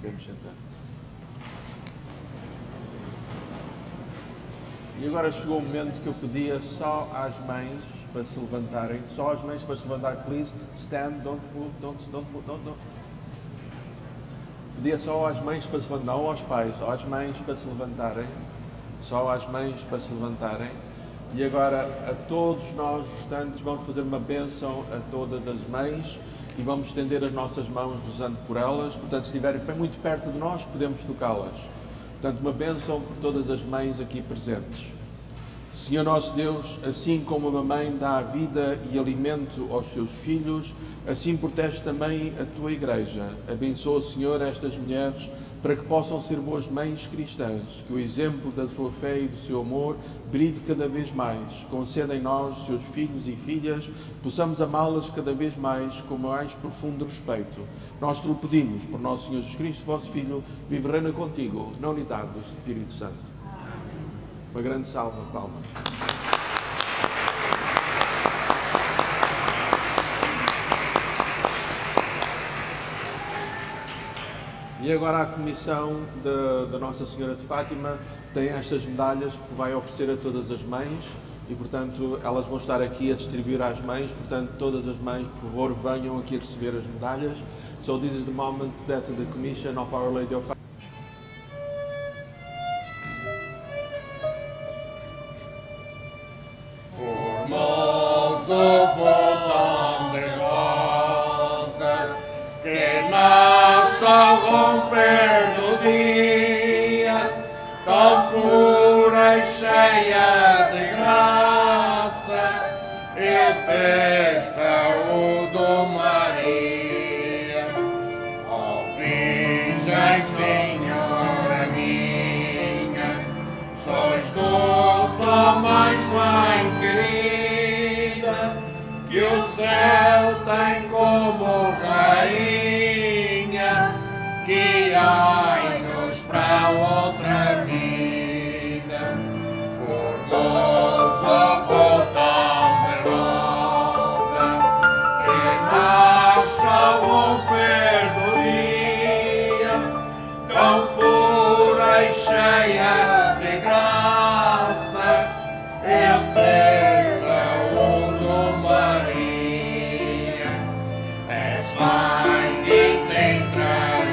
Podemos sentar. E agora chegou o momento que eu pedia só às mães para se levantarem. Só às mães para se levantar, please. Stand, don't move, don't. Pedia só às mães para se levantar, não aos pais, só às mães para se levantarem. Só às mães para se levantarem. E agora a todos nós restantes vamos fazer uma bênção a todas as mães e vamos estender as nossas mãos rezando por elas. Portanto, se estiverem muito perto de nós, podemos tocá-las. Portanto, uma bênção por todas as mães aqui presentes. Senhor nosso Deus, assim como uma mãe dá vida e alimento aos seus filhos, assim protege também a tua Igreja. Abençoa, Senhor, estas mulheres para que possam ser boas mães cristãs, que o exemplo da sua fé e do seu amor brilhe cada vez mais. Conceda em nós, seus filhos e filhas, possamos amá-las cada vez mais com mais profundo respeito. Nós te o pedimos por nosso Senhor Jesus Cristo, vosso Filho, vive e reina contigo, na unidade do Espírito Santo. Uma grande salva de palmas. E agora a comissão da Nossa Senhora de Fátima tem estas medalhas que vai oferecer a todas as mães e, portanto, elas vão estar aqui a distribuir às mães. Portanto, todas as mães, por favor, venham aqui a receber as medalhas. So this is the moment that the commission of Our Lady of Fátima. Romper do dia, tão pura e cheia de graça, eu peço saúde, Maria. Ó Virgem Senhora minha, sois doce, ó mais mãe querida, que o céu tem como rainha. Guiai-nos para outra vida, formosa, botão de rosa, que nasce ao romper do dia, tão pura e cheia de graça, eu te saúdo, Maria. És mãe dentre as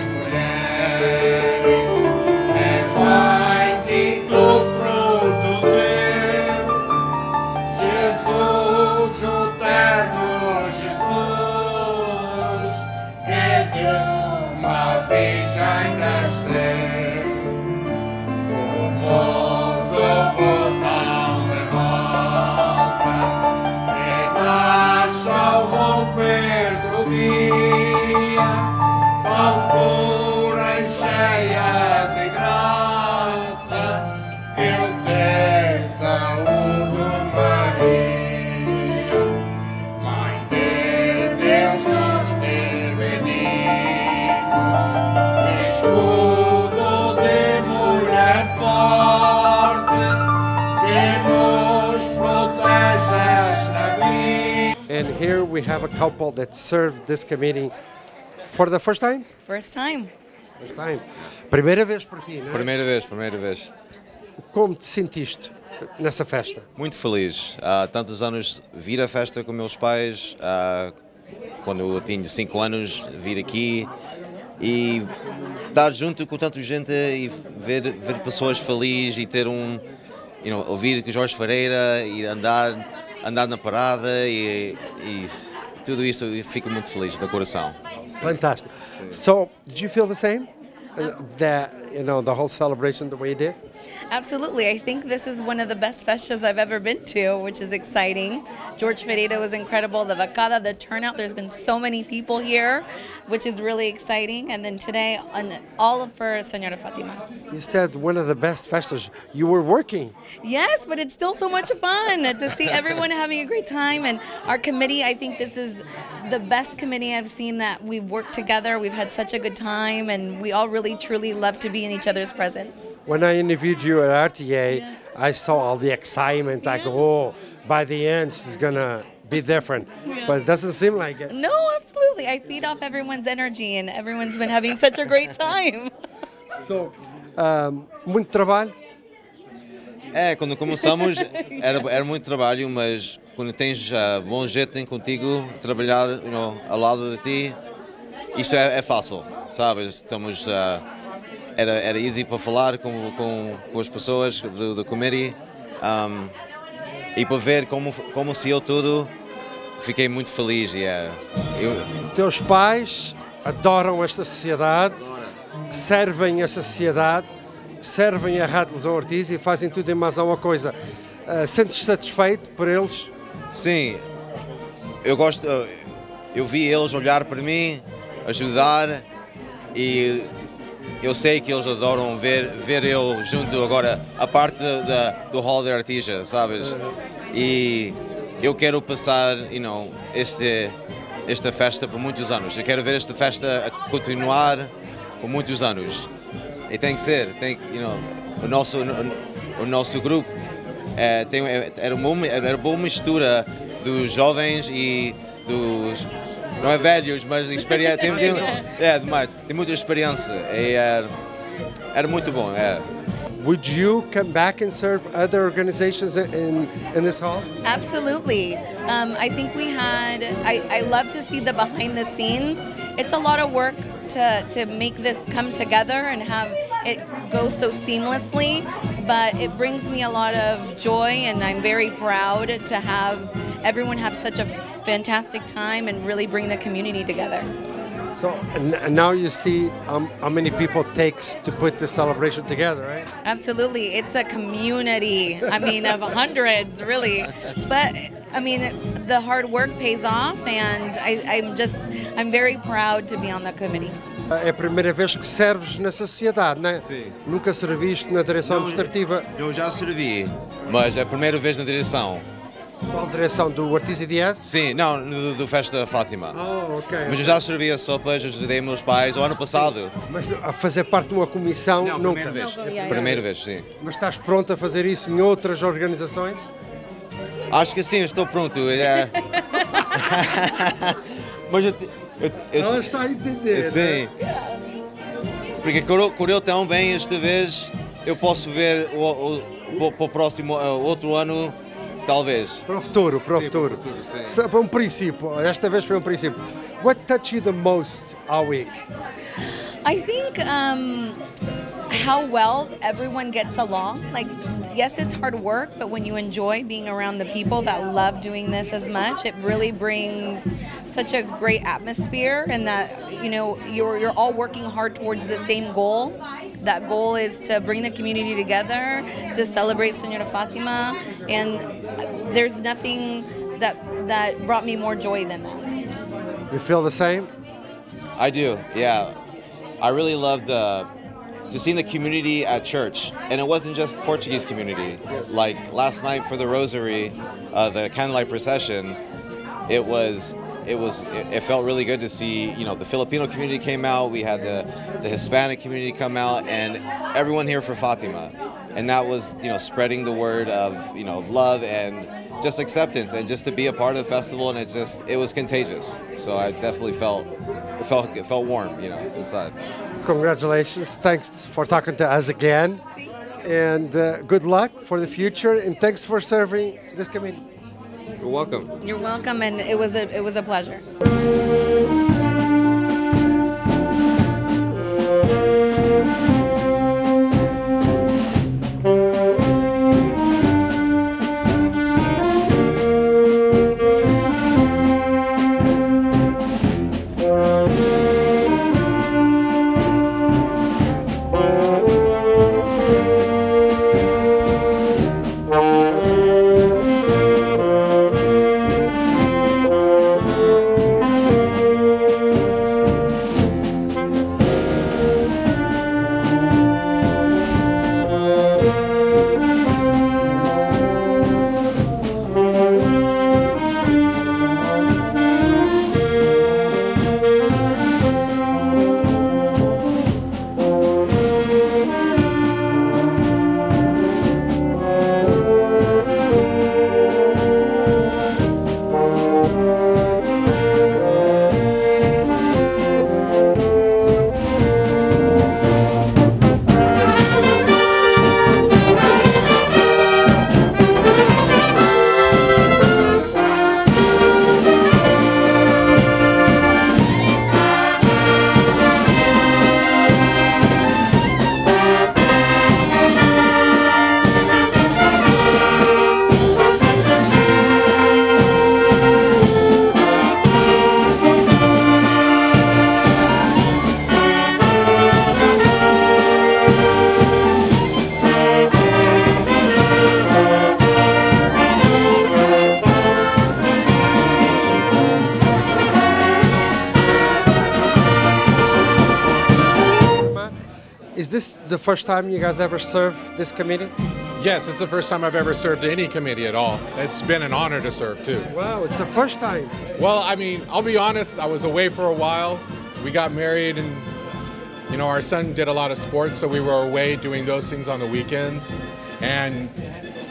And here we have a couple that served this committee for the first time? First time. First time. Primeira vez por ti, não é? Primeira vez. Como te sentiste nessa festa? Muito feliz. Há tantos anos vir à festa com meus pais, quando eu tinha 5 anos, vir aqui e estar junto com tanta gente e ver pessoas felizes e ter ouvir Jorge Ferreira e andar na parada e tudo isso, eu fico muito feliz do coração. Fantastic. So, did you feel the same? The whole celebration the way you did? Absolutely. I think this is one of the best festas I've ever been to, which is exciting. George Ferreira was incredible. The vacada, the turnout, there's been so many people here, which is really exciting. And then today, all for Senora Fatima. You said one of the best festas. You were working. Yes, but it's still so much fun to see everyone having a great time. And our committee, I think this is the best committee I've seen, that we've worked together. We've had such a good time, and we all really, truly love to be in each other's presence. When I interviewed you at RTA, I saw all the excitement. I go, oh, by the end, she's going to be different, but it doesn't seem like it. No, absolutely. I feed off everyone's energy, and everyone's been having such a great time. So, muito trabalho. Quando começamos era muito trabalho, mas quando tens bom gente contigo, trabalhar ao lado de ti, isso é fácil, sabes? Estamos, era easy para falar com as pessoas do committee e para ver como saiu tudo, fiquei muito feliz. Teus pais adoram esta sociedade, servem a sociedade, servem a Rádio Televisão Artesia e fazem tudo e mais alguma coisa. Sentes-te satisfeito por eles? Sim, eu vi eles olhar para mim, ajudar, e eu sei que eles adoram ver eu junto agora, a parte do Hall da Artesia, sabes? E eu quero passar, esta festa por muitos anos. Eu quero ver esta festa continuar por muitos anos. E tem que ser, o nosso grupo era uma boa mistura dos jovens e dos, não é velhos, mas experiência, demais, tem muita experiência, e era muito bom. Would you come back and serve other organizations in this hall? Absolutely. I think I love to see the behind the scenes. It's a lot of work to make this come together and have it go so seamlessly, but it brings me a lot of joy, and I'm very proud to have everyone have such a fantastic time and really bring the community together. So now you see how many people it takes to put this celebration together, right? Absolutely. It's a community, of hundreds, really. But, the hard work pays off, and I'm very proud to be on the committee. É a primeira vez que serves na sociedade, não é? Sim. Nunca serviste na direção administrativa. Eu já servi, mas é a primeira vez na direção. Qual direção? Do Artesia DS? Sim, não, do Festa de Fatima. Oh, ok. Mas eu já servi a sopas, ajudei meus pais o ano passado. Mas a fazer parte de uma comissão nunca? Primeira vez. Não, Primeira vez, sim. Mas estás pronto a fazer isso em outras organizações? Acho que sim, estou pronto. Mas Ela está a entender. sim. Porque correu tão bem esta vez, eu posso ver para o próximo outro ano, talvez. Para o futuro, para o Sim, futuro. para o futuro, sim. Para um princípio, esta vez foi um princípio. What touched you the most all week? I think how well everyone gets along. Like, yes, it's hard work, but when you enjoy being around the people that love doing this as much, it really brings such a great atmosphere, and that you're all working hard towards the same goal. That goal is to bring the community together, to celebrate Senhora Fatima, and there's nothing that brought me more joy than that. You feel the same? I do, yeah. I really loved just seeing the community at church, and it wasn't just Portuguese community. Like last night for the Rosary, the candlelight procession, it felt really good to see. The Filipino community came out. We had the Hispanic community come out, and everyone here for Fatima, and that was spreading the word of of love and just acceptance, and just to be a part of the festival, and it was contagious. So I definitely felt warm, inside. Congratulations. Thanks for talking to us again. And good luck for the future. And thanks for serving this committee. You're welcome. You're welcome, and it was a pleasure. Is this the first time you guys ever served this committee? Yes, it's the first time I've ever served any committee at all. It's been an honor to serve too. Wow, it's the first time. Well, I mean, I'll be honest, I was away for a while. We got married and, you know, our son did a lot of sports, so we were away doing those things on the weekends. And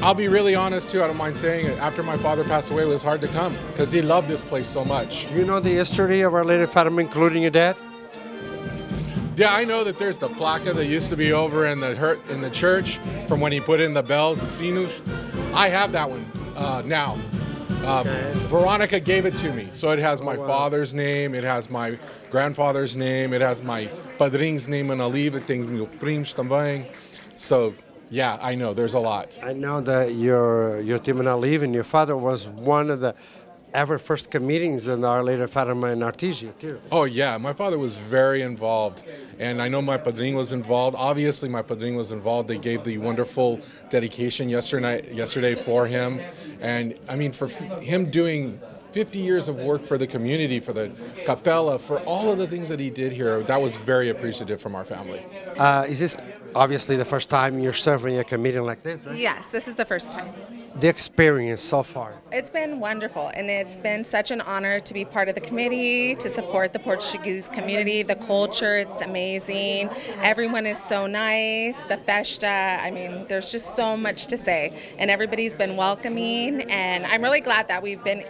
I'll be really honest too, I don't mind saying it, after my father passed away, it was hard to come because he loved this place so much. Do you know the history of Our Lady of Fatima, including your dad? Yeah, I know that there's the placa that used to be over in the church from when he put in the bells, the sinus. I have that one now. Veronica gave it to me, so it has my father's name, it has my grandfather's name, it has my padrinho's name and Oliva, tem meu primos também. So yeah, I know there's a lot. I know that your team and Oliva and your father was one of the ever first committees in Our Lady of Fatima in Artesia too. Oh yeah, my father was very involved, and I know my padrino was involved. Obviously, my padrino was involved. They gave the wonderful dedication yesterday for him, and I mean for him doing 50 years of work for the community, for the capella, for all of the things that he did here. That was very appreciative from our family. Is this obviously the first time you're serving a committee like this, right? Yes, this is the first time. The experience so far. It's been wonderful, and it's been such an honor to be part of the committee, to support the Portuguese community, the culture, it's amazing. Everyone is so nice, the festa, I mean, there's just so much to say, and everybody's been welcoming, and I'm really glad that we've been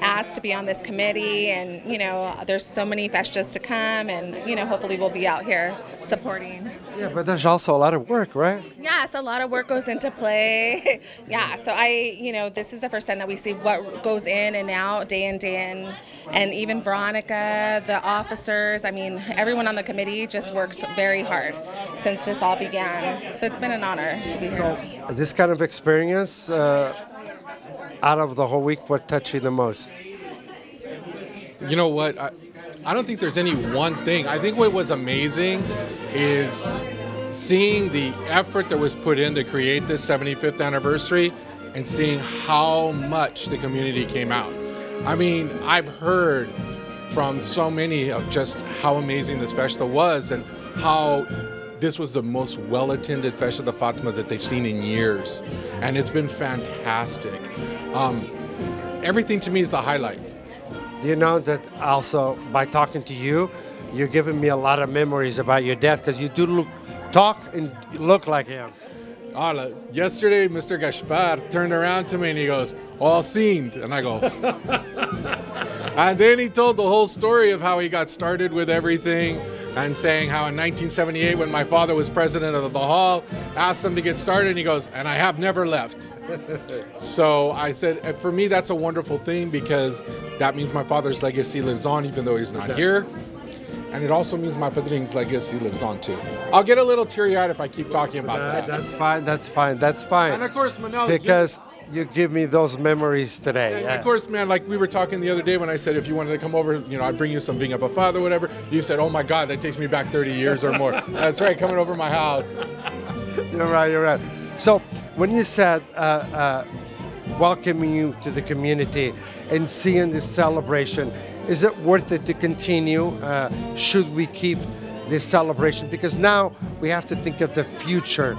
asked to be on this committee, and, you know, there's so many festas to come, and, you know, hopefully we'll be out here supporting. Yeah, but there's also a lot of work, right? Yes, a lot of work goes into play. Yeah, so you know, this is the first time that we see what goes in and out, day in, and even Veronica, the officers, I mean, everyone on the committee just works very hard since this all began. So it's been an honor to be here. So, this kind of experience, out of the whole week, what touched you the most? You know what? I don't think there's any one thing. I think what was amazing is seeing the effort that was put in to create this 75th anniversary and seeing how much the community came out. I mean, I've heard from so many of just how amazing this festa was and how this was the most well-attended Festa de Fatima that they've seen in years. And it's been fantastic. Everything to me is a highlight. Do you know that also by talking to you, you're giving me a lot of memories about your dad because you do talk and look like him. Yesterday, Mr. Gaspar turned around to me and he goes, all seen. And I go, and then he told the whole story of how he got started with everything and saying how in 1978, when my father was president of the hall, asked him to get started, and he goes, and I have never left. So I said, for me, that's a wonderful thing because that means my father's legacy lives on even though he's not here. And it also means my padrin's legacy lives on too. I'll get a little teary-eyed if I keep talking about that. That's fine, that's fine, that's fine. And of course, Manel, because you give me those memories today. And of course, man, like we were talking the other day when I said if you wanted to come over, you know, I'd bring you some vinha papado or whatever. You said, oh my God, that takes me back 30 years or more. That's right, coming over my house. You're right, you're right. So when you said welcoming you to the community and seeing this celebration, is it worth it to continue? Should we keep this celebration? Because now we have to think of the future,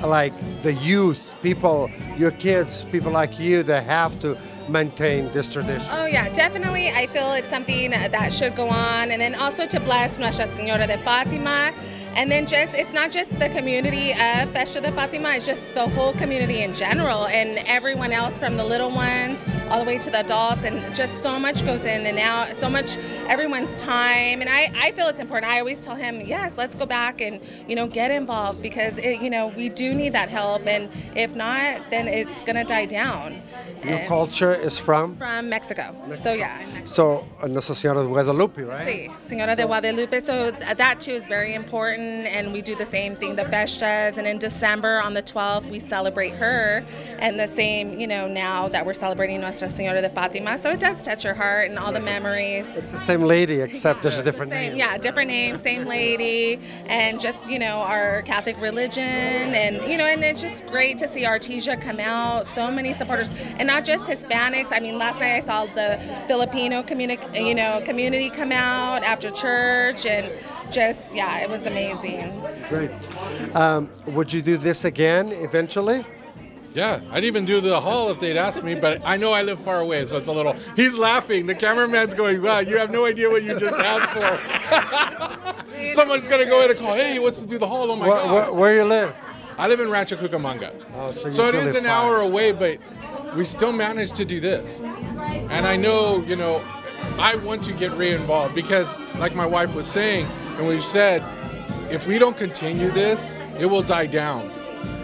like the youth, people, your kids, people like you that have to maintain this tradition. Oh yeah, definitely. I feel it's something that should go on, and then also to bless Nossa Senhora de Fatima. And then it's not just the community of Festa de Fatima, it's just the whole community in general and everyone else from the little ones all the way to the adults, and just so much goes in and out, so much, everyone's time. And I feel it's important. I always tell him, yes, let's go back and, you know, get involved because, you know, we do need that help. And if not, then it's going to die down. Your culture is from? From Mexico. So yeah. So Nossa Senhora de Guadalupe, right? Sí, Señora de Guadalupe. So that too is very important. And we do the same thing, the festas. And in December on the 12th, we celebrate her. And the same, you know, now that we're celebrating Nossa Senhora de Fatima. So it does touch your heart and all the memories. It's the same lady, except there's a different name. Yeah, different name, same lady. And just, you know, our Catholic religion. And, you know, and it's just great to see Artesia come out. So many supporters. And not just Hispanics. I mean, last night I saw the Filipino community come out after church. And just, yeah, it was amazing. Great. Would you do this again eventually? Yeah, I'd even do the hall if they'd ask me, but I know I live far away, so it's a little... He's laughing. The cameraman's going, wow, you have no idea what you just asked for. Someone's going to go in and call, hey, he wants to do the hall, oh my God. Where you live? I live in Rancho Cucamonga. Oh, so it is an hour away, but we still managed to do this. And I know, you know, I want to get re-involved because, like my wife was saying, and we've said, if we don't continue this, it will die down.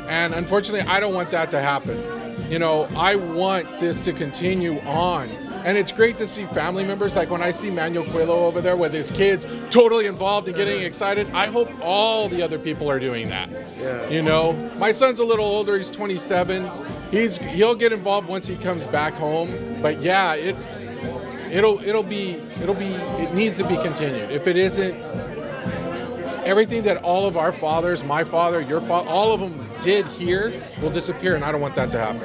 And unfortunately, I don't want that to happen. You know, I want this to continue on. And it's great to see family members, like when I see Manuel Coelho over there with his kids totally involved and getting excited, I hope all the other people are doing that. Yeah. You know, my son's a little older, he's 27. He'll get involved once he comes back home. But yeah, it needs to be continued. If it isn't, everything that all of our fathers, my father, your father, all of them did here will disappear, and I don't want that to happen.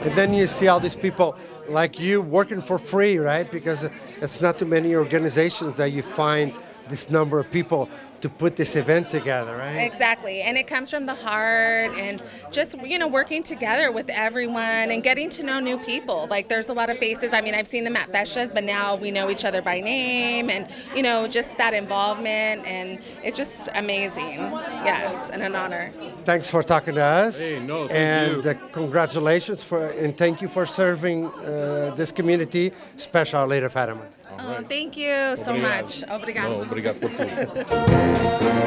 And then you see all these people like you working for free, right? Because it's not too many organizations that you find this number of people to put this event together, right? Exactly, and it comes from the heart and just, you know, working together with everyone and getting to know new people. Like, there's a lot of faces. I mean, I've seen them at festas, but now we know each other by name, and, you know, just that involvement, and it's just amazing. Yes, and an honor. Thanks for talking to us. Hey, no, thank you. Congratulations and thank you for serving this community, especially Our Lady of Fatima. Oh, thank you so much. Obrigado. No, obrigado por tudo.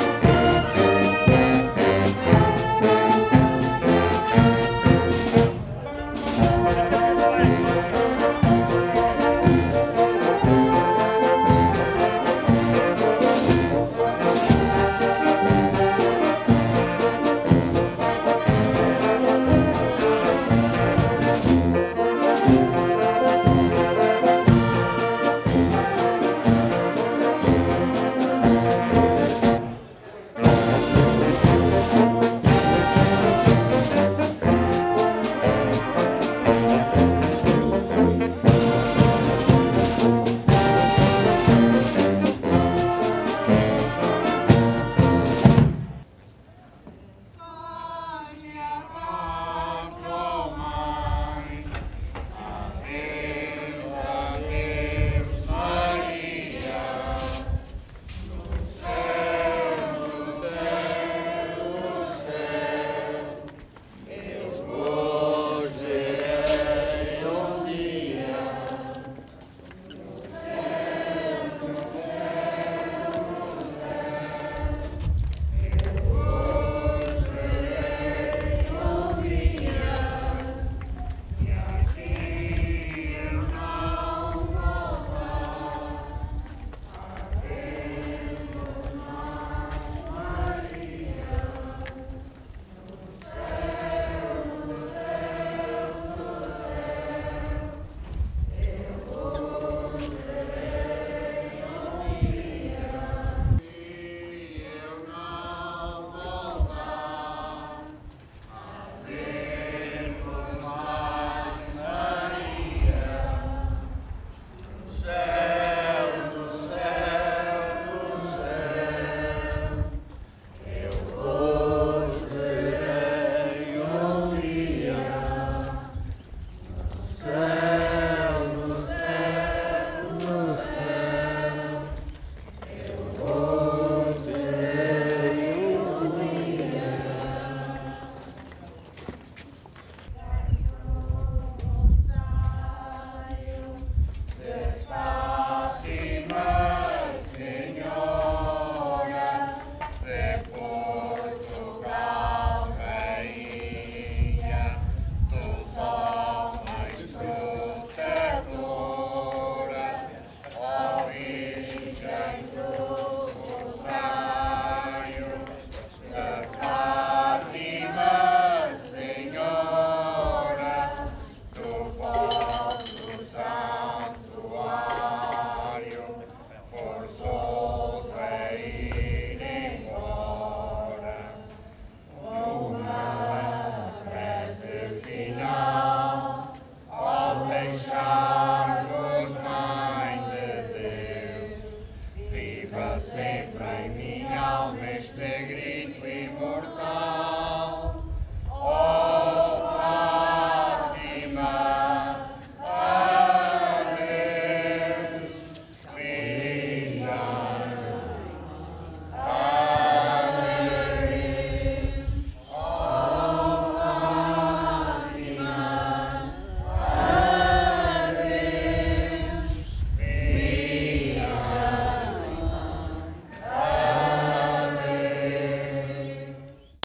minha alma esta igreja.